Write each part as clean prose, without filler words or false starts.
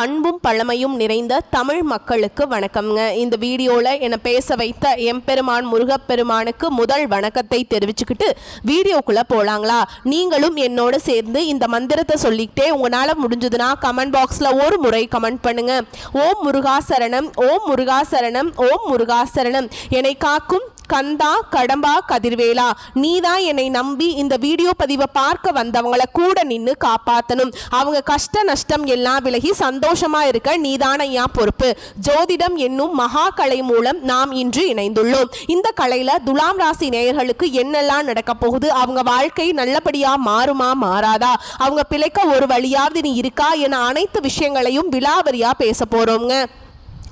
பண்பும் பழமையும் நிறைந்த தமிழ் மக்களுக்கு வணக்கம்ங்க. இந்த வீடியோவில் என்னை பேச வைத்த எம்பெருமான் முருகப்பெருமானுக்கு முதல் வணக்கத்தை தெரிவிச்சுக்கிட்டு வீடியோக்குள்ளே போகலாங்களா? நீங்களும் என்னோட சேர்ந்து இந்த மந்திரத்தை சொல்லிக்கிட்டே உங்களால் முடிஞ்சதுன்னா கமெண்ட் பாக்ஸில் ஒரு முறை கமெண்ட் பண்ணுங்க. ஓம் முருகா சரணம், ஓம் முருகா சரணம், ஓம் முருகா சரணம். என்னை காக்கும் கந்தா கடம்பா கதிர்வேலா, நீதான் என்னை நம்பி இந்த வீடியோ பதிவை பார்க்க வந்தவங்களை கூட நின்று காப்பாற்றணும். அவங்க கஷ்ட நஷ்டம் எல்லாம் விலகி சந்தோஷமா இருக்க நீதான ஏன் பொறுப்பு. ஜோதிடம் என்னும் மகா கலை மூலம் நாம் இன்று இணைந்துள்ளோம். இந்த கலையில துலாம் ராசி நேயர்களுக்கு என்னெல்லாம் நடக்க போகுது, அவங்க வாழ்க்கை நல்லபடியா மாறுமா மாறாதா, அவங்க பிழைக்க ஒரு வழியாவது நீ இருக்கா என அனைத்து விஷயங்களையும் விலாவரியா பேச போறோங்க.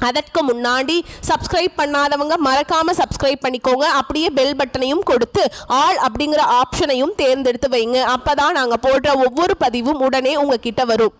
அதற்கு முன்னாடி சப்ஸ்கிரைப் பண்ணாதவங்க மறக்காம சப்ஸ்கிரைப் பண்ணிக்கோங்க. அப்படியே பெல் பட்டனையும் கொடுத்து ஆல் அப்படிங்கிற ஆப்ஷனையும் தேர்ந்தெடுத்து வைங்க. அப்பதான் நாங்கள் போடுற ஒவ்வொரு பதிவும் உடனே உங்ககிட்ட வரும்.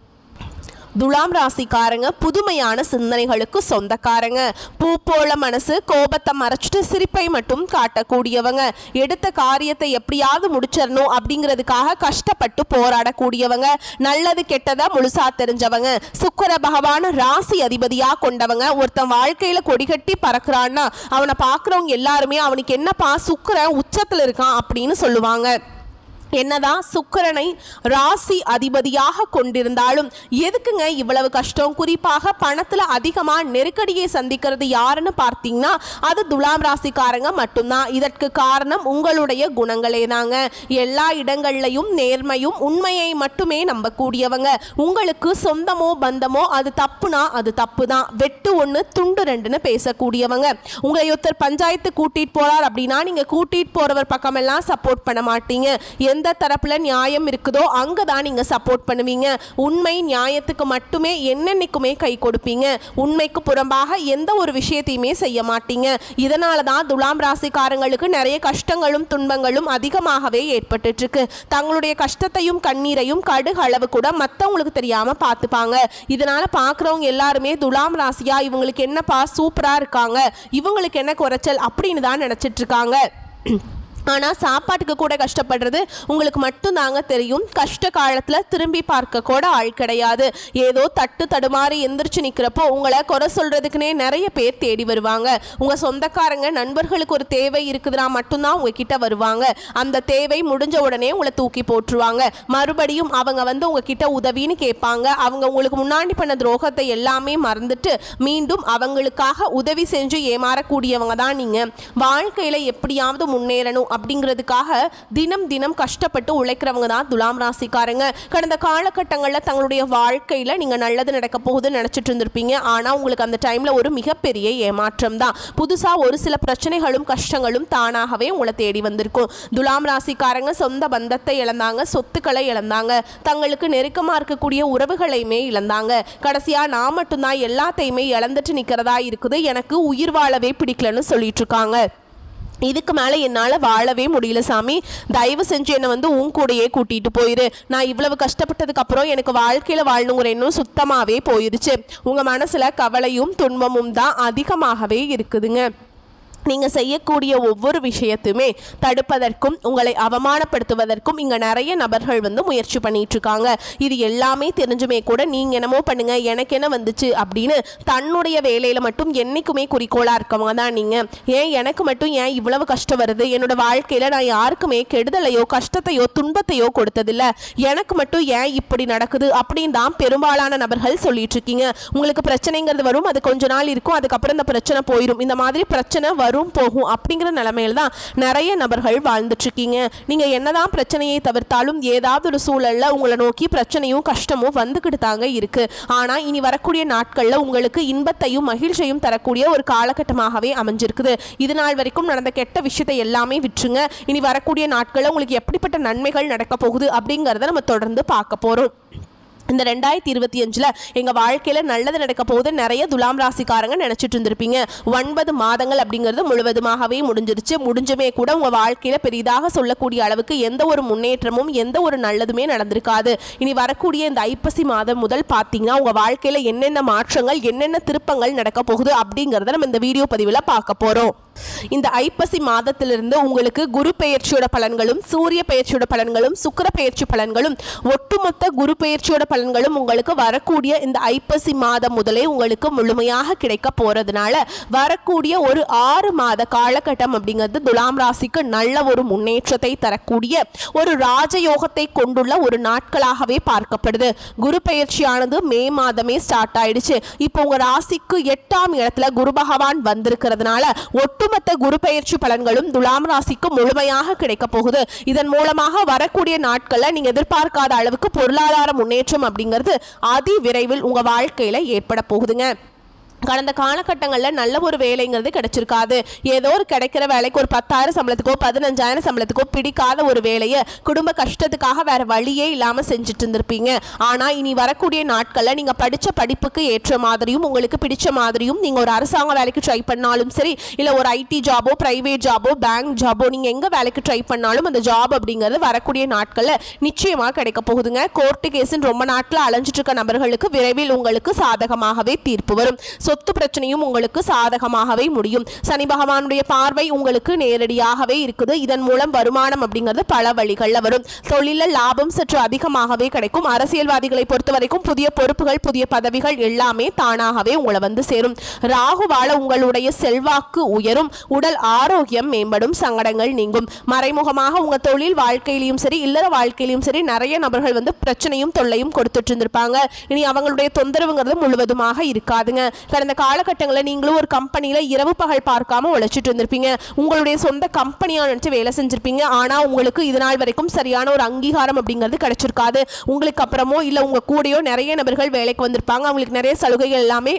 துலாம் ராசிக்காரங்க புதுமையான சிந்தனைகளுக்கு சொந்தக்காரங்க. பூ போல மனசு, கோபத்தை மறைச்சிட்டு சிரிப்பை மட்டும் காட்டக்கூடியவங்க. எடுத்த காரியத்தை எப்படியாவது முடிச்சிடணும் அப்படிங்கிறதுக்காக கஷ்டப்பட்டு போராடக்கூடியவங்க. நல்லது கெட்டதை முழுசா தெரிஞ்சவங்க. சுக்கிர பகவான் ராசி அதிபதியா கொண்டவங்க. ஒருத்தன் வாழ்க்கையில கொடிகட்டி பறக்குறான்னா அவனை பார்க்குறவங்க எல்லாருமே அவனுக்கு என்னப்பா சுக்கிரன் உச்சத்தில் இருக்கான் அப்படின்னு சொல்லுவாங்க. என்னதான் சுக்கிரனை ராசி அதிபதியாக கொண்டிருந்தாலும் எதுக்குங்க இவ்வளவு கஷ்டம்? குறிப்பாக பணத்தில் அதிகமாக நெருக்கடியை சந்திக்கிறது யாருன்னு பார்த்தீங்கன்னா அது துலாம் ராசிக்காரங்க மட்டும்தான். இதற்கு காரணம் உங்களுடைய குணங்களே தாங்க. எல்லா இடங்கள்லையும் நேர்மையும் உண்மையை மட்டுமே நம்பக்கூடியவங்க. உங்களுக்கு சொந்தமோ பந்தமோ அது தப்புனா அது தப்பு தான், வெட்டு ஒன்று துண்டு ரெண்டுன்னு பேசக்கூடியவங்க. உங்களை ஒருத்தர் பஞ்சாயத்து கூட்டிட்டு போறார் அப்படின்னா நீங்க கூட்டிட்டு போறவர் பக்கமெல்லாம் சப்போர்ட் பண்ண மாட்டீங்க. எந்த தரப்புல நியாயம் இருக்குதோ அங்கதான் நீங்க சப்போர்ட் பண்ணுவீங்க. உண்மை நியாயத்துக்கு மட்டுமே என்னென்னைக்குமே கை கொடுப்பீங்க. உண்மைக்கு புறம்பாக எந்த ஒரு விஷயத்தையுமே செய்ய மாட்டீங்க. இதனால தான் துலாம் ராசிக்காரங்களுக்கு நிறைய கஷ்டங்களும் துன்பங்களும் அதிகமாகவே ஏற்பட்டு இருக்கு. தங்களுடைய கஷ்டத்தையும் கண்ணீரையும் கடுகு அளவு கூட மற்றவங்களுக்கு தெரியாம பார்த்துப்பாங்க. இதனால பார்க்குறவங்க எல்லாருமே துலாம் ராசியா இவங்களுக்கு என்னப்பா சூப்பரா இருக்காங்க, இவங்களுக்கு என்ன குறைச்சல் அப்படின்னு தான் நினைச்சிட்டு இருக்காங்க. ஆனால் சாப்பாட்டுக்கு கூட கஷ்டப்படுறது உங்களுக்கு மட்டும் தாங்க தெரியும். கஷ்ட காலத்தில் திரும்பி பார்க்க கூட ஆள் கிடையாது. ஏதோ தட்டு தடுமாறி எந்திரிச்சு நிற்கிறப்போ உங்களை குறை சொல்கிறதுக்குனே நிறைய பேர் தேடி வருவாங்க. உங்கள் சொந்தக்காரங்க நண்பர்களுக்கு ஒரு தேவை இருக்குதுன்னா மட்டும்தான் உங்ககிட்ட வருவாங்க. அந்த தேவை முடிஞ்ச உடனே உங்களை தூக்கி போட்டுருவாங்க. மறுபடியும் அவங்க வந்து உங்ககிட்ட உதவின்னு கேட்பாங்க. அவங்க உங்களுக்கு முன்னாடி பண்ண துரோகத்தை எல்லாமே மறந்துட்டு மீண்டும் அவங்களுக்காக உதவி செஞ்சு ஏமாறக்கூடியவங்க தான் நீங்கள். வாழ்க்கையில் எப்படியாவது முன்னேறணும் அப்படிங்கிறதுக்காக தினம் தினம் கஷ்டப்பட்டு உழைக்கிறவங்க தான் துலாம் ராசிக்காரங்க. கடந்த காலகட்டங்களில் தங்களுடைய வாழ்க்கையில் நீங்கள் நல்லது நடக்க போகுதுன்னு நினச்சிட்டு இருந்திருப்பீங்க. ஆனால் உங்களுக்கு அந்த டைமில் ஒரு மிகப்பெரிய ஏமாற்றம் தான். புதுசாக ஒரு சில பிரச்சனைகளும் கஷ்டங்களும் தானாகவே உங்களை தேடி வந்திருக்கும். துலாம் ராசிக்காரங்க சொந்த பந்தத்தை இழந்தாங்க, சொத்துக்களை இழந்தாங்க, தங்களுக்கு நெருக்கமாக இருக்கக்கூடிய உறவுகளையுமே இழந்தாங்க. கடைசியாக நான் மட்டும்தான் எல்லாத்தையுமே இழந்துட்டு நிற்கிறதா இருக்குது, எனக்கு உயிர் வாழவே பிடிக்கலன்னு சொல்லிட்டு இருக்காங்க. இதுக்கு மேலே என்னால் வாழவே முடியல சாமி, தயவு செஞ்சு என்னை வந்து உன் கூடையே கூட்டிகிட்டு போயிரு. நான் இவ்வளவு கஷ்டப்பட்டதுக்கப்புறம் எனக்கு வாழ்க்கையில் வாழணுங்கிற எண்ணம் சுத்தமாகவே போயிடுச்சு. உங்கள் மனசில் கவலையும் துன்பமும் தான் அதிகமாகவே இருக்குதுங்க. நீங்கள் செய்யக்கூடிய ஒவ்வொரு விஷயத்தையுமே தடுப்பதற்கும் உங்களை அவமானப்படுத்துவதற்கும் இங்கே நிறைய நபர்கள் வந்து முயற்சி பண்ணிட்டு இருக்காங்க. இது எல்லாமே தெரிஞ்சுமே கூட நீங்கள் என்னமோ பண்ணுங்க எனக்கு என்ன வந்துச்சு அப்படின்னு தன்னுடைய வேலையில் மட்டும் என்றைக்குமே குறிக்கோளாக இருக்கவங்க தான் நீங்கள். ஏன் எனக்கு மட்டும் ஏன் இவ்வளவு கஷ்டம் வருது, என்னோட வாழ்க்கையில் நான் யாருக்குமே கெடுதலையோ கஷ்டத்தையோ துன்பத்தையோ கொடுத்ததில்லை, எனக்கு மட்டும் ஏன் இப்படி நடக்குது அப்படின்னு தான் பெரும்பாலான நபர்கள் சொல்லிட்டு இருக்கீங்க. உங்களுக்கு பிரச்சனைங்கிறது வரும், அது கொஞ்ச நாள் இருக்கும், அதுக்கப்புறம் இந்த பிரச்சனை போயிடும். இந்த மாதிரி பிரச்சனை வரும் போகும் அப்படிங்கிற நிலைமையில தான் நிறைய நபர்கள் வாழ்ந்துட்டு இருக்கீங்க. நீங்க என்னதான் பிரச்சனையை தவிர்த்தாலும் ஏதாவது ஒரு சூழல்ல உங்களை நோக்கி பிரச்சனையும் கஷ்டமும் வந்துகிட்டு தாங்க இருக்கு. ஆனா இனி வரக்கூடிய நாட்கள்ல உங்களுக்கு இன்பத்தையும் மகிழ்ச்சியும் தரக்கூடிய ஒரு காலகட்டமாகவே அமைஞ்சிருக்குது. இது நாள் வரைக்கும் நடந்த கெட்ட விஷயத்தை எல்லாமே விட்டுருங்க. இனி வரக்கூடிய நாட்கள்ல உங்களுக்கு எப்படிப்பட்ட நன்மைகள் நடக்க போகுது அப்படிங்கறத நம்ம தொடர்ந்து பார்க்க போறோம். இந்த 2025 எங்கள் வாழ்க்கையில் நல்லது நடக்க போது நிறைய துலாம் ராசிக்காரங்க நினச்சிட்டு இருந்திருப்பீங்க. 9 மாதங்கள் அப்படிங்கிறது முழுவதுமாகவே முடிஞ்சுமே கூட உங்கள் வாழ்க்கையில் பெரிதாக சொல்லக்கூடிய அளவுக்கு எந்த ஒரு முன்னேற்றமும் எந்த ஒரு நல்லதுமே நடந்திருக்காது. இனி வரக்கூடிய இந்த ஐப்பசி மாதம் முதல் பார்த்தீங்கன்னா உங்கள் வாழ்க்கையில் என்னென்ன மாற்றங்கள் என்னென்ன திருப்பங்கள் நடக்க போகுது அப்படிங்கிறத நம்ம இந்த வீடியோ பதிவில் பார்க்க போகிறோம். இந்த ஐப்பசி மாதத்திலிருந்து உங்களுக்கு குரு பெயர்ச்சியோட பலன்களும் சூரிய பெயர்ச்சியோட பலன்களும் சுக்கிர பெயர்ச்சி பலன்களும் ஒட்டுமொத்த குரு பெயர்ச்சியோட பலன்களும் உங்களுக்கு வரக்கூடிய இந்த ஐப்பசி மாதம் முதலே உங்களுக்கு முழுமையாக கிடைக்க போறதுனால வரக்கூடிய ஒரு 6 மாத காலகட்டம் அப்படிங்கிறது துலாம் ராசிக்கு நல்ல ஒரு முன்னேற்றத்தை தரக்கூடிய ஒரு ராஜயோகத்தை கொண்டுள்ள ஒரு நாட்களாகவே பார்க்கப்படுது. குரு பெயர்ச்சியானது மே மாதமே ஸ்டார்ட் ஆயிடுச்சு. இப்போ உங்க ராசிக்கு 8ஆம் இடத்துல குரு பகவான் வந்திருக்கிறதுனால ஒட்டுமொத்த குரு பெயர்ச்சி பலன்களும் துலாம் ராசிக்கு முழுமையாக கிடைக்க போகுது. இதன் மூலமாக வரக்கூடிய நாட்கள்ல நீங்க எதிர்பார்க்காத அளவுக்கு பொருளாதார முன்னேற்றம் அப்படிங்கிறது அதி விரைவில் உங்க வாழ்க்கையில ஏற்பட போகுதுங்க. கடந்த காலகட்டங்களில் நல்ல ஒரு வேலைங்கிறது கிடைச்சிருக்காது. ஏதோ ஒரு கிடைக்கிற வேலைக்கு ஒரு 10,000 சம்பளத்துக்கோ 15,000 சம்பளத்துக்கோ பிடிக்காத ஒரு வேலையை குடும்ப கஷ்டத்துக்காக வேற வழியே இல்லாமல் செஞ்சுட்டு இருந்திருப்பீங்க. ஆனால் இனி வரக்கூடிய நாட்களில் நீங்கள் படித்த படிப்புக்கு ஏற்ற மாதிரியும் உங்களுக்கு பிடிச்ச மாதிரியும் நீங்கள் ஒரு அரசாங்க வேலைக்கு ட்ரை பண்ணாலும் சரி, இல்லை ஒரு ஐடி ஜாபோ பிரைவேட் ஜாபோ பேங்க் ஜாபோ நீங்கள் எங்கே வேலைக்கு ட்ரை பண்ணாலும் அந்த ஜாப் அப்படிங்கிறது வரக்கூடிய நாட்களில் நிச்சயமாக கிடைக்க போகுதுங்க. கோர்ட்டு கேஸுன்னு ரொம்ப நாட்டில் அலைஞ்சிட்டு இருக்க நபர்களுக்கு விரைவில் உங்களுக்கு சாதகமாகவே தீர்ப்பு வரும். சொத்து பிரச்சனையும் உங்களுக்கு சாதகமாகவே முடியும். சனி பகவானுடைய பார்வை உங்களுக்கு நேரடியாகவே இருக்குது. இதன் மூலம் வருமானம் அப்படிங்கிறது பல வழிகளில் வரும். தொழில லாபம் சற்று அதிகமாகவே கிடைக்கும். அரசியல்வாதிகளை பொறுத்த வரைக்கும் புதிய பொறுப்புகள் புதிய பதவிகள் எல்லாமே தானாகவே உங்களை வந்து சேரும். ராகுவால உங்களுடைய செல்வாக்கு உயரும். உடல் ஆரோக்கியம் மேம்படும். சங்கடங்கள் நீங்கும். மறைமுகமாக உங்க தொழில் வாழ்க்கையிலும் சரி இல்லற வாழ்க்கையிலும் சரி நிறைய நபர்கள் வந்து பிரச்சனையும் தொல்லையும் கொடுத்துட்டு இருந்திருப்பாங்க. இனி அவங்களுடைய தொந்தரவுங்கிறது முழுவதுமாக இருக்காதுங்க. கடந்த காலகட்டங்களில் நீங்களும் ஒரு கம்பெனியில் இரவு பகல் பார்க்காம உழைச்சிட்டு இருந்திருப்பீங்க. உங்களுடைய சொந்த கம்பெனியாக நினச்சி வேலை செஞ்சிருப்பீங்க. ஆனால் உங்களுக்கு இது நாள் வரைக்கும் சரியான ஒரு அங்கீகாரம் அப்படிங்கிறது கிடைச்சிருக்காது. உங்களுக்கு அப்புறமோ இல்லை உங்கள் கூடயோ நிறைய நபர்கள் வேலைக்கு வந்திருப்பாங்க. அவங்களுக்கு நிறைய சலுகைகள் எல்லாமே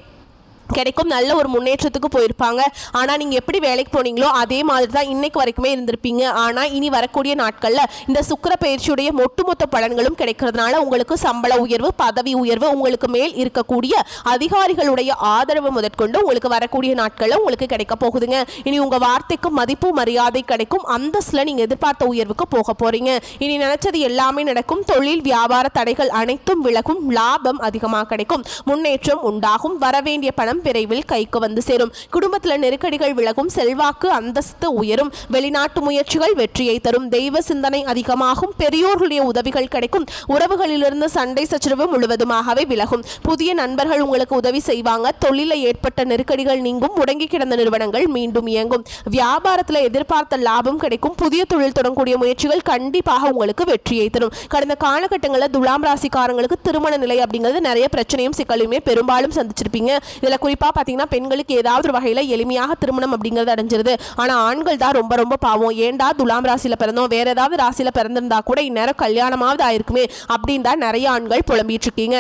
கிடைக்கும். நல்ல ஒரு முன்னேற்றத்துக்கு போயிருப்பாங்க. ஆனால் நீங்கள் எப்படி வேலைக்கு போனீங்களோ அதே மாதிரி தான் இன்னைக்கு வரைக்குமே இருந்திருப்பீங்க. ஆனால் இனி வரக்கூடிய நாட்களில் இந்த சுக்கிர பயிற்சியுடைய ஒட்டுமொத்த பலன்களும் கிடைக்கிறதுனால உங்களுக்கு சம்பள உயர்வு பதவி உயர்வு உங்களுக்கு மேல் இருக்கக்கூடிய அதிகாரிகளுடைய ஆதரவு முதற்கொண்டு உங்களுக்கு வரக்கூடிய நாட்களில் உங்களுக்கு கிடைக்க போகுதுங்க. இனி உங்கள் வார்த்தைக்கு மதிப்பு மரியாதை கிடைக்கும். அந்தஸ்தில் நீங்கள் எதிர்பார்த்த உயர்வுக்கு போக போறீங்க. இனி நினைச்சது எல்லாமே நடக்கும். தொழில் வியாபார தடைகள் அனைத்தும் விலகும். லாபம் அதிகமாக கிடைக்கும். முன்னேற்றம் உண்டாகும். வரவேண்டிய பணம் விரைவில் கைக்கு வந்து சேரும். குடும்பத்தில் நெருக்கடிகள் விலகும். செல்வாக்கு அந்தஸ்து உயரும். வெளிநாட்டு முயற்சிகள் வெற்றியை தரும். தெய்வ சிந்தனை அதிகமாகும். பெரியோர்களுடைய உதவிகள் கிடைக்கும். உறவுகளிலிருந்து சண்டை சச்சரவு முழுவதுமாகவே விலகும். புதிய நண்பர்கள் உங்களுக்கு உதவி செய்வாங்க. தொழிலில் ஏற்பட்ட நெருக்கடிகள் நீங்கும். முடங்கி கிடந்த நிறுவனங்கள் மீண்டும் இயங்கும். வியாபாரத்தில் எதிர்பார்த்த லாபம் கிடைக்கும். புதிய தொழில் தொடங்கக்கூடிய முயற்சிகள் கண்டிப்பாக உங்களுக்கு வெற்றியை தரும். கடந்த காலகட்டங்களில் துலாம் ராசிக்காரங்களுக்கு திருமண நிலை அப்படிங்கிறது நிறைய பிரச்சனையும் சிக்கலுமே பெரும்பாலும் சந்திச்சிருப்பீங்க. இதில் குறிப்பாக பார்த்தீங்கன்னா பெண்களுக்கு ஏதாவது ஒரு வகையில் எளிமையாக திருமணம் அப்படிங்கிறது அடைஞ்சிருது. ஆனால் ஆண்கள் தான் ரொம்ப ரொம்ப பாவம். ஏண்டா துலாம் ராசியில் பிறந்தோம், வேற ஏதாவது ராசியில் பிறந்திருந்தா கூட இந்நேரம் கல்யாணமாவது ஆயிருக்குமே அப்படின்னு தான் நிறைய ஆண்கள் புலம்பிட்டு இருக்கீங்க.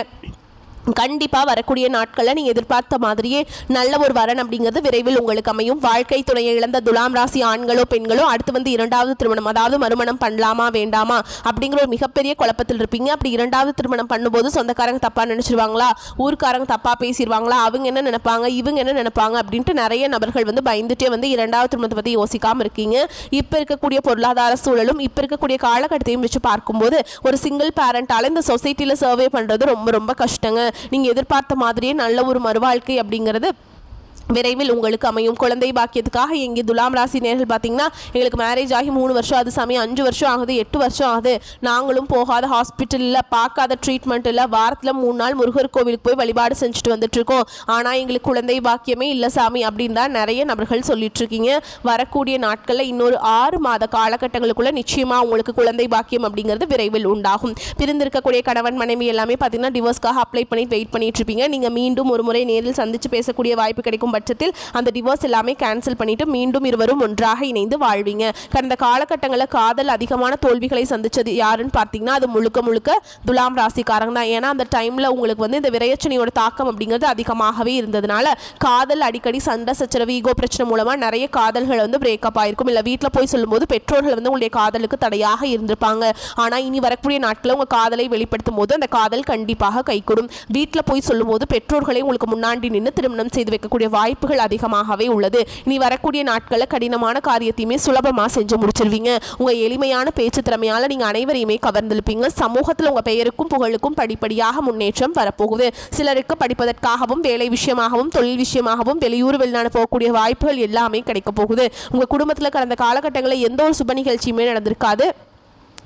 கண்டிப்பாக வரக்கூடிய நாட்களில் நீங்கள் எதிர்பார்த்த மாதிரியே நல்ல ஒரு வரன் அப்படிங்கிறது விரைவில் உங்களுக்கு அமையும். வாழ்க்கை துணையை இழந்த துலாம் ராசி ஆண்களோ பெண்களோ அடுத்து வந்து 2வது திருமணம் அதாவது மறுமணம் பண்ணலாமா வேண்டாமா அப்படிங்கிற ஒரு மிகப்பெரிய குழப்பத்தில் இருப்பீங்க. அப்படி 2வது திருமணம் பண்ணும்போது சொந்தக்காரங்க தப்பாக நினச்சிருவாங்களா, ஊருக்காரங்க தப்பாக பேசிடுவாங்களா, அவங்க என்ன நினைப்பாங்க இவங்க என்ன நினைப்பாங்க அப்படின்ட்டு நிறைய நபர்கள் வந்து பயந்துட்டே வந்து 2வது திருமணத்தை பற்றி யோசிக்காமல் இருக்கீங்க. இப்போ இருக்கக்கூடிய பொருளாதார சூழலும் இப்போ இருக்கக்கூடிய காலகட்டத்தையும் வச்சு பார்க்கும்போது ஒரு சிங்கிள் பேரண்டால் இந்த சொசைட்டியில் சர்வே பண்ணுறது ரொம்ப ரொம்ப கஷ்டங்க. நீங்கள் எதிர்பார்த்த மாதிரியே நல்ல ஒரு மறுவாழ்க்கை அப்படிங்கிறது விரைவில் உங்களுக்கு அமையும். குழந்தை பாக்கியத்துக்காக எங்கே துலாம் ராசி நேர்கள் பார்த்தீங்கன்னா எங்களுக்கு மேரேஜ் ஆகி 3 வருஷம் அது சமயம் 5 வருஷம் ஆகுது 8 வருஷம் ஆகுது, நாங்களும் போகாத ஹாஸ்பிட்டலில் பார்க்காத ட்ரீட்மெண்ட் இல்லை, வாரத்தில் 3 நாள் முருகர் கோவிலுக்கு போய் வழிபாடு செஞ்சுட்டு வந்துட்டுருக்கோம், ஆனால் எங்களுக்கு குழந்தை பாக்கியமே இல்லை சாமி அப்படின்னு தான் நிறைய நபர்கள் சொல்லிட்டு இருக்கீங்க. வரக்கூடிய நாட்களில் இன்னொரு 6 மாத காலகட்டங்களுக்குள்ள நிச்சயமாக உங்களுக்கு குழந்தை பாக்கியம் அப்படிங்கிறது விரைவில் உண்டாகும். பிரிந்திருக்கக்கூடிய கணவன் மனைவி எல்லாமே பார்த்தீங்கன்னா டிவோர்ஸ்க்காக அப்ளை பண்ணி வெயிட் பண்ணிட்டு இருப்பீங்க. நீங்கள் மீண்டும் ஒரு முறை நேரில் சந்தித்து பேசக்கூடிய வாய்ப்பு கிடைக்கும் பட்சத்தில் அந்த டிவோர்ஸ் எல்லாமே கேன்சல் பண்ணிட்டு மீண்டும் இருவரும் ஒன்றாக இணைந்து வாழ்வீங்க. கடந்த காலகட்டங்களில் காதல் அதிகமான தோல்விகளை சந்திச்சது யாருன்னு பார்த்தீங்கன்னா அது முழுக்க முழுக்க துலாம் ராசிக்காரங்க தான். ஏன்னா அந்த டைமில் உங்களுக்கு வந்து இந்த விரையச்சனையோட தாக்கம் அப்படிங்கிறது அதிகமாகவே இருந்ததுனால காதல் அடிக்கடி சண்டை சச்சரவு ஈகோ பிரச்சனை மூலமாக நிறைய காதல்கள் வந்து பிரேக்கப் ஆயிருக்கும். இல்லை வீட்டில் போய் சொல்லும்போது பெற்றோர்கள் வந்து உங்களுடைய காதலுக்கு தடையாக இருந்திருப்பாங்க. ஆனால் இனி வரக்கூடிய நாட்களில் உங்கள் காதலை வெளிப்படுத்தும் போது அந்த காதல் கண்டிப்பாக கைகூடும். வீட்டில் போய் சொல்லும்போது பெற்றோர்களை உங்களுக்கு முன்னாடி நின்று திருமணம் செய்து வைக்கக்கூடிய வாய்ப்பு வாய்ப்புகள் அதிகமாகவே உள்ளது. இனி வரக்கூடிய நாட்களில் கடினமான காரியத்தையுமே சுலபமாக செஞ்சு முடிச்சிருவீங்க. உங்கள் எளிமையான பேச்சு திறமையால் நீங்கள் அனைவரையுமே கவர்ந்திருப்பீங்க. சமூகத்தில் உங்கள் பெயருக்கும் புகழுக்கும் படிப்படியாக முன்னேற்றம் வரப்போகுது. சிலருக்கு படிப்பதற்காகவும் வேலை விஷயமாகவும் தொழில் விஷயமாகவும் வெளியூர் வெளிநாடு போகக்கூடிய வாய்ப்புகள் எல்லாமே கிடைக்க போகுது. உங்கள் குடும்பத்தில் கடந்த காலகட்டங்களில் எந்த ஒரு சுப நிகழ்ச்சியுமே நடந்திருக்காது.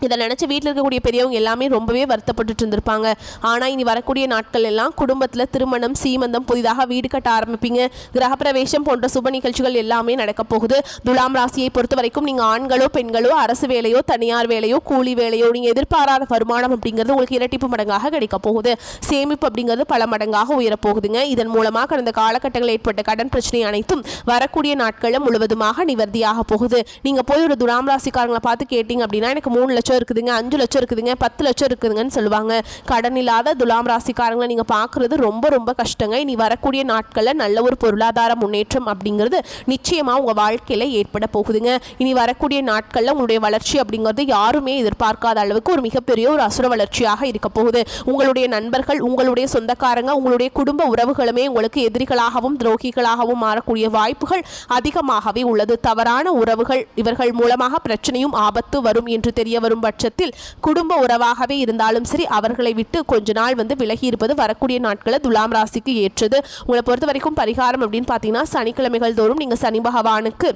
இதை நினச்சி வீட்டில் இருக்கக்கூடிய பெரியவங்க எல்லாமே ரொம்பவே வருத்தப்பட்டு இருந்திருப்பாங்க. ஆனால் இனி வரக்கூடிய நாட்கள் எல்லாம் குடும்பத்தில் திருமணம், சீமந்தம், புதிதாக வீடு கட்ட ஆரம்பிப்பீங்க. கிரகப்பிரவேசம் போன்ற சுப நிகழ்ச்சிகள் எல்லாமே நடக்க போகுது. துலாம் ராசியை பொறுத்த வரைக்கும் நீங்கள் ஆண்களோ பெண்களோ அரசு வேலையோ தனியார் வேலையோ கூலி வேலையோ நீங்கள் எதிர்பாராத வருமானம் அப்படிங்கிறது உங்களுக்கு இரட்டிப்பு மடங்காக கிடைக்க போகுது. சேமிப்பு அப்படிங்கிறது பல மடங்காக உயரப்போகுதுங்க. இதன் மூலமாக கடந்த காலகட்டங்களில் ஏற்பட்ட கடன் பிரச்சனை அனைத்தும் வரக்கூடிய நாட்களில் முழுவதுமாக நிவர்த்தியாக போகுது. நீங்கள் போய் ஒரு துலாம் ராசிக்காரங்களை பார்த்து கேட்டீங்க அப்படின்னா எனக்கு 3 லட்சம் இருக்குதுங்க, 5 லட்சம் இருக்குதுங்க, 10 லட்சம் இருக்குதுங்கன்னு சொல்லுவாங்க. கடன் இல்லாத துலாம் ராசிக்காரங்களை நீங்க பார்க்கறது ரொம்ப ரொம்ப கஷ்டங்க. இனி வரக்கூடிய நாட்களில் நல்ல ஒரு பொருளாதார முன்னேற்றம் அப்படிங்கிறது நிச்சயமா உங்க வாழ்க்கையில ஏற்பட போகுதுங்க. இனி வரக்கூடிய நாட்களில் உங்களுடைய வளர்ச்சி அப்படிங்கிறது யாருமே எதிர்பார்க்காத அளவுக்கு ஒரு மிகப்பெரிய ஒரு அசுர வளர்ச்சியாக இருக்க போகுது. உங்களுடைய நண்பர்கள், உங்களுடைய சொந்தக்காரங்க, உங்களுடைய குடும்ப உறவுகளுமே உங்களுக்கு எதிரிகளாகவும் துரோகிகளாகவும் மாறக்கூடிய வாய்ப்புகள் அதிகமாகவே உள்ளது. தவறான உறவுகள் இவர்கள் மூலமாக பிரச்சனையும் ஆபத்து வரும் என்று தெரிய வரும் பட்சத்தில் குடும்ப உறவாகவே இருந்தாலும் சரி அவர்களை விட்டு கொஞ்ச நாள் விலகி இருப்பது வரக்கூடிய நாட்களில் துலாம் ராசிக்கு ஏற்றது. உங்களை பொறுத்த வரைக்கும் பரிகாரம் அப்படின்னு பார்த்தீங்கன்னா சனிக்கிழமைகள் தோறும் நீங்கள் சனி பகவானுக்கு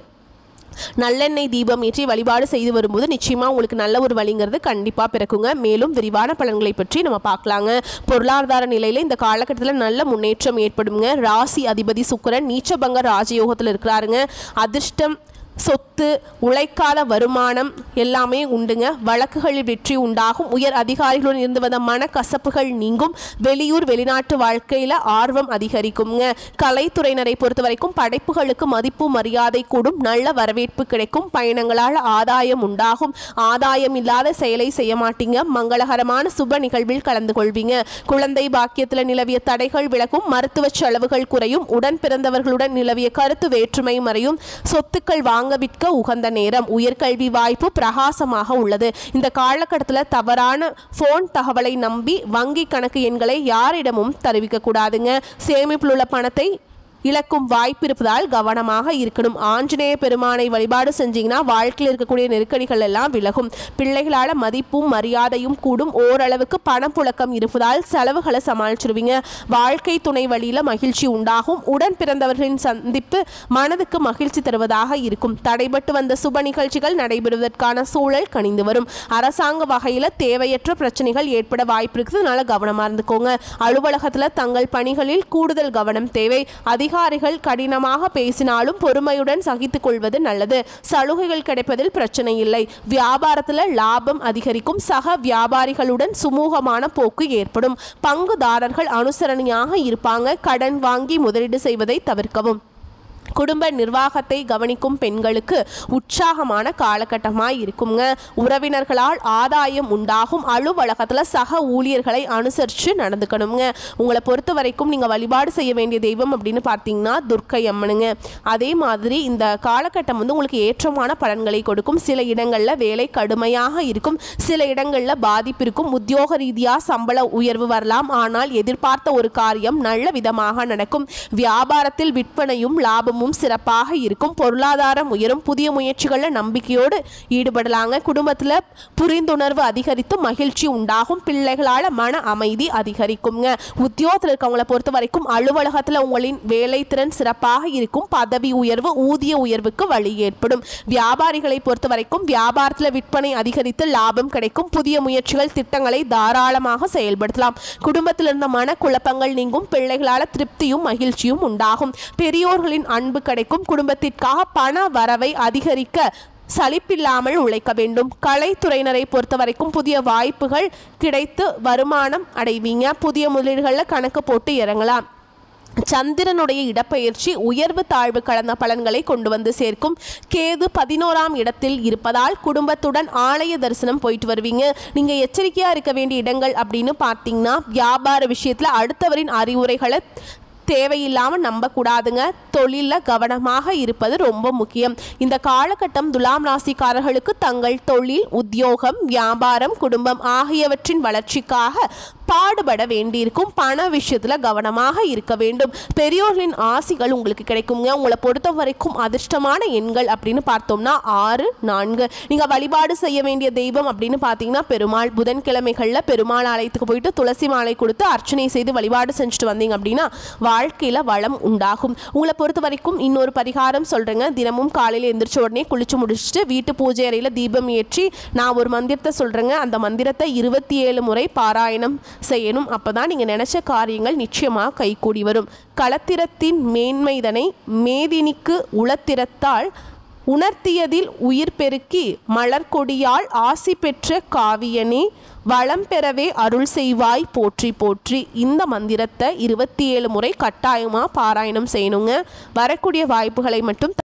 நல்லெண்ணெய் தீபம் ஏற்றி வழிபாடு செய்து வரும்போது நிச்சயமா உங்களுக்கு நல்ல ஒரு வழிங்கிறது கண்டிப்பாக பிறக்குங்க. மேலும் விரிவான பலன்களை பற்றி நம்ம பார்க்கலாங்க. பொருளாதார நிலையில் இந்த காலகட்டத்தில் நல்ல முன்னேற்றம் ஏற்படுங்க. ராசி அதிபதி சுக்கிரன் நீச்சபங்க ராஜயோகத்தில் இருக்கிறாருங்க. அதிர்ஷ்டம், சொத்து, உழைக்காத வருமானம் எல்லாமே உண்டுங்க. வழக்குகளில் வெற்றி உண்டாகும். உயர் அதிகாரிகளுடன் இருந்து வந்த மனக்கசப்புகள் நீங்கும். வெளியூர் வெளிநாட்டு வாழ்க்கையில் ஆர்வம் அதிகரிக்குங்க. கலைத்துறையினரை பொறுத்த வரைக்கும் படைப்புகளுக்கு மதிப்பு மரியாதை கூடும். நல்ல வரவேற்பு கிடைக்கும். பயணங்களால் ஆதாயம் உண்டாகும். ஆதாயம் இல்லாத செயலை செய்ய மாட்டீங்க. மங்களகரமான சுப நிகழ்வில் கலந்து கொள்வீங்க. குழந்தை பாக்கியத்தில் நிலவிய தடைகள் விலகும். மருத்துவ செலவுகள் குறையும். உடன் பிறந்தவர்களுடன் நிலவிய கருத்து வேற்றுமை மறையும். சொத்துக்கள் விற்க உகந்த நேரம். உயர்கல்வி வாய்ப்பு பிரகாசமாக உள்ளது. இந்த காலகட்டத்தில் தவறான போன் தகவலை நம்பி வங்கி கணக்கு எண்களை யாரிடமும் தெரிவிக்க கூடாதுங்க. சேமிப்பில் உள்ள பணத்தை இழக்கும் வாய்ப்பு இருப்பதால் கவனமாக இருக்கணும். ஆஞ்சநேய பெருமானை வழிபாடு செஞ்சீங்கன்னா வாழ்க்கையில் இருக்கக்கூடிய நெருக்கடிகள் எல்லாம் விலகும். பிள்ளைகளால் மதிப்பும் மரியாதையும் கூடும். ஓரளவுக்கு பணப்புழக்கம் இருப்பதால் செலவுகளை சமாளிச்சிருவீங்க. வாழ்க்கை துணை வழியில் மகிழ்ச்சி உண்டாகும். உடன் பிறந்தவர்களின் சந்திப்பு மனதுக்கு மகிழ்ச்சி தருவதாக இருக்கும். தடைபட்டு வந்த சுப நிகழ்ச்சிகள் நடைபெறுவதற்கான சூழல் கனிந்து வரும். அரசாங்க வகையில் தேவையற்ற பிரச்சனைகள் ஏற்பட வாய்ப்பு இருக்குது. அதனால கவனமாக இருந்துக்கோங்க. அலுவலகத்தில் தங்கள் பணிகளில் கூடுதல் கவனம் தேவை. அதிகாரிகள் கடினமாக பேசினாலும் பொறுமையுடன் சகித்துக் கொள்வது நல்லது. சலுகைகள் கிடைப்பதில் பிரச்சனை இல்லை. வியாபாரத்தில் லாபம் அதிகரிக்கும். சக வியாபாரிகளுடன் சுமூகமான போக்கு ஏற்படும். பங்குதாரர்கள் அனுசரணையாக இருப்பாங்க. கடன் வாங்கி முதலீடு செய்வதை தவிர்க்கவும். குடும்ப நிர்வாகத்தை கவனிக்கும் பெண்களுக்கு உற்சாகமான காலகட்டமாக இருக்குங்க. உறவினர்களால் ஆதாயம் உண்டாகும். அலுவலகத்தில் சக ஊழியர்களை அனுசரித்து நடந்துக்கணுங்க. உங்களை பொறுத்த வரைக்கும் நீங்கள் வழிபாடு செய்ய வேண்டிய தெய்வம் அப்படின்னு பார்த்தீங்கன்னா துர்க்கை அம்மனுங்க. அதே மாதிரி இந்த காலகட்டம் உங்களுக்கு ஏற்றமான பலன்களை கொடுக்கும். சில இடங்களில் வேலை கடுமையாக இருக்கும். சில இடங்களில் பாதிப்பு இருக்கும். உத்தியோக ரீதியாக சம்பள உயர்வு வரலாம். ஆனால் எதிர்பார்த்த ஒரு காரியம் நல்ல விதமாக நடக்கும். வியாபாரத்தில் விற்பனையும் லாபமும் சிறப்பாக இருக்கும். பொருளாதாரம் உயரும். புதிய முயற்சிகளில் நம்பிக்கையோடு ஈடுபடலாங்க. குடும்பத்தில் புரிந்துணர்வு அதிகரித்து மகிழ்ச்சி உண்டாகும். பிள்ளைகளால் மன அமைதி அதிகரிக்குங்க. உத்தியோகத்தில் இருக்கவங்களை பொறுத்த வரைக்கும் அலுவலகத்தில் உங்களின் வேலை திறன் சிறப்பாக இருக்கும். பதவி உயர்வு, ஊதிய உயர்வுக்கு வழி ஏற்படும். வியாபாரிகளை பொறுத்த வரைக்கும் வியாபாரத்தில் விற்பனை அதிகரித்து லாபம் கிடைக்கும். புதிய முயற்சிகள், திட்டங்களை தாராளமாக செயல்படுத்தலாம். குடும்பத்தில் இருந்த மனக்குழப்பங்கள் நீங்கும். பிள்ளைகளால் திருப்தியும் மகிழ்ச்சியும் உண்டாகும். பெரியோர்களின் அன்பு கிடைக்கும். குடும்பத்திற்காக பண வரவை அதிகரிக்க சலிப்பில்லாமல் உழைக்க வேண்டும். கலைத்துறையினரை பொறுத்த வரைக்கும் புதிய வாய்ப்புகள் கிடைத்து வருமானம் அடைவீங்க. புதிய முதலீடுகளில் கணக்கு போட்டு இறங்கலாம். சந்திரனுடைய இடப்பெயர்ச்சி உயர்வு தாழ்வு கலந்த பலன்களை கொண்டு வந்து சேர்க்கும். கேது 11ஆம் இடத்தில் இருப்பதால் குடும்பத்துடன் ஆலய தரிசனம் போயிட்டு வருவீங்க. நீங்க எச்சரிக்கையா இருக்க வேண்டிய இடங்கள் அப்படின்னு பார்த்தீங்கன்னா வியாபார விஷயத்துல அடுத்தவரின் அறிவுரைகளை தேவையில்லாமல் நம்பக்கூடாதுங்க. தொழிலில் கவனமாக இருப்பது ரொம்ப முக்கியம். இந்த காலகட்டம் துலாம் ராசிக்காரர்களுக்கு தங்கள் தொழில், உத்தியோகம், வியாபாரம், குடும்பம் ஆகியவற்றின் வளர்ச்சிக்காக பாடுபட வேண்டியிருக்கும். பண விஷயத்தில் கவனமாக இருக்க வேண்டும். பெரியோர்களின் ஆசிகள் உங்களுக்கு கிடைக்குங்க. உங்களை பொறுத்த வரைக்கும் அதிர்ஷ்டமான எண்கள் அப்படின்னு பார்த்தோம்னா 6, 4. நீங்கள் வழிபாடு செய்ய வேண்டிய தெய்வம் அப்படின்னு பார்த்தீங்கன்னா பெருமாள். புதன்கிழமைகளில் பெருமாள் ஆலயத்துக்கு போயிட்டு துளசி மாலை கொடுத்து அர்ச்சனை செய்து வழிபாடு செஞ்சுட்டு வந்தீங்க அப்படின்னா வாழ்க்கையில் வளம் உண்டாகும். உங்களை பொறுத்த வரைக்கும் இன்னொரு பரிகாரம் சொல்கிறேங்க. தினமும் காலையில் எந்திரிச்ச உடனே குளிச்சு முடிச்சுட்டு வீட்டு பூஜை அறையில் தீபம் ஏற்றி நான் ஒரு மந்திரத்தை சொல்கிறேங்க. அந்த மந்திரத்தை 27 முறை பாராயணம் செய்யணும். அப்போ தான் நீங்கள் நினச்ச காரியங்கள் நிச்சயமாக கைகூடி வரும். களத்திரத்தின் மேன்மைதனை மேதினிக்கு உளத்திரத்தால் உணர்த்தியதில் உயிர் பெருக்கி மலர்கொடியால் ஆசி பெற்ற காவியனே வளம் பெறவே அருள் செய்வாய் போற்றி போற்றி. இந்த மந்திரத்தை 27 முறை கட்டாயமாக பாராயணம் செய்யணுங்க. வரக்கூடிய வாய்ப்புகளை மட்டும்